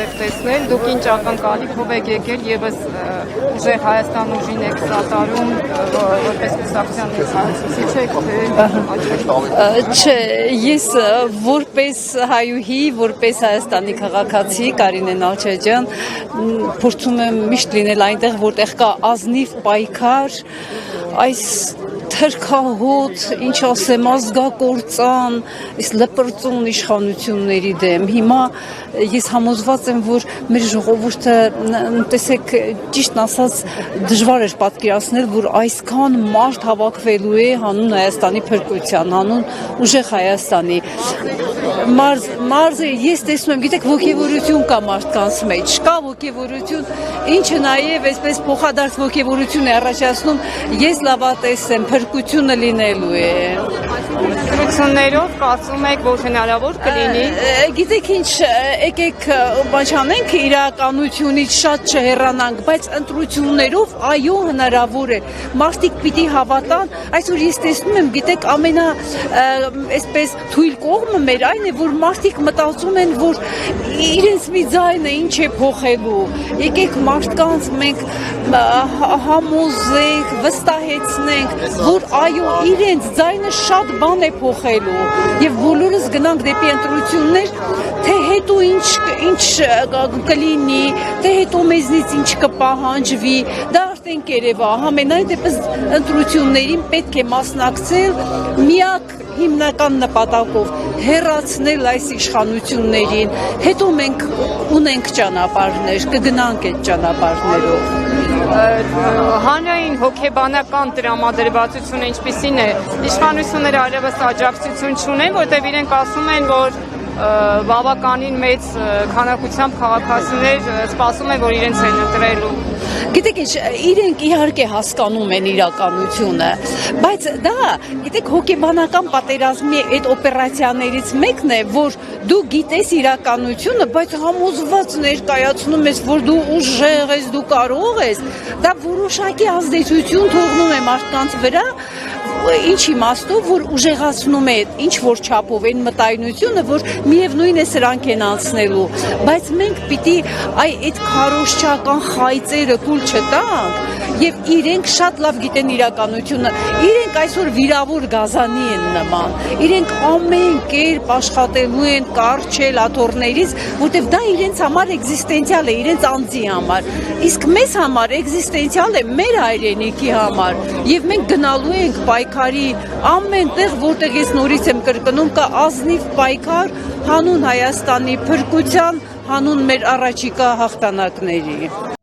եք տեսնել, դուք ինչ ակնկալիքով եք եկել եւս ուժեղ Հայաստան ուժին եք սատարում որպես կուսակցության ներկայացուցիչ եք Չէ, ես որպես հայուհի, որպես Հայաստանի քաղաքացի Կարինե Նալչաջյան փորձում եմ միշտ լինել այնտեղ, որտեղ կա ազնիվ պայքար, այս թրքահոտ, ինչ ասեմ, ազգակործան, այս լպրծուն իշխանությունների դեմ։ Հիմա ես համոզված եմ, որ մեր ժողովուրդը, տեսեք, ճիշտն ասած, դժվար էր պատկերացնել, որ այսքան մարդ հավաքվելու է հանուն Հայաստանի փրկության, հանուն ուժեղ Հայաստանի։ Մարզը ես տեսնում եմ, գիտեք, ոգևորություն կա մարդկանց մեջ, կա ոգևորություն, ինչը նաև այսպես փոխադարձ ոգևորություն է առաջացնում, ես լավատես եմ, փրկությունը լինելու է։ Ընտրություններով կարծում եք, որ հնարավոր կլինի։ Գիտեք ինչ, եկեք բանջանենք իրականությունից շատ չհեռանանք, բայց ընտրություններով այո հնարավոր է։ Մարդիկ պիտի հավատան, այսօր ես տեսնում եմ, գիտեք, այսպես թույլ կողմը մեր այն է, որ մարդիկ մտածում են, որ իրենց մի ձայնը ինչ է փոխելու։ Եկեք մարդկանց մենք համոզենք, վստահեցնենք, որ այո, իրենց ձայնը շատ բան է փոխելու եւ բոլորս գնանք դեպի ընտրություններ, թե հետո ինչ կլինի, թե հետո մեզնից ինչ կպահանջվի, դա արդեն կերևա, համենայն դեպս ընտրություններին պետք է մասնակցել միակ հիմնական նպատակով հեռացնել այս իշխանություններին, հետո մենք ունենք ճանապարհներ, կգնանք այդ ճանապարհներով։ Հանրային հոգեբանական տրամադրվածությունը ինչպիսին է, իշխանությունները այլևս աջակցություն չունեն, որտեղ իրենք ասում են, որ բավականին մեծ քանակությամբ քաղաքացիներ սպասում են, որ իրենց են ընտրելու։ Գիտեք ինչ, իրենք իհարկե հասկանում են իրականությունը, բայց դա, գիտեք, հոգեբանական պատերազմի այդ օպերացիաներից մեկն է, որ դու գիտես իրականությունը, բայց համոզված ներկայացնում ես, որ դու ուժեղ ես, դու կարող ես, դա որոշակի ազդեցություն թողնում է մարդկանց վրա, ինչ իմաստով, որ ուժեղացնում է ինչ որ չափով այն մտայնությունը, որ միևնույն է սրանք են անցնելու, բայց մենք պիտի այդ քարոզչական խայծերը թույլ չտանք եւ իրենք շատ լավ գիտեն իրականությունը, իրենք այսօր վիրավոր գազանի են նման, իրենք ամեն կերպ աշխատելու են կարճել աթոռներից, որտեվ դա իրենց համար էգզիստենցիալ է, իրենց անձի համար, իսկ մեզ համար էգզիստենցիալ է մեր հայրենիքի համար եւ մենք գնալու ենք պայքարի ամեն տեղ, որտեղ ես նորից եմ կրկնում, կա ազնիվ պայքար հանուն Հայաստանի փրկության, հանուն մեր առաջիկա հաղթանակների։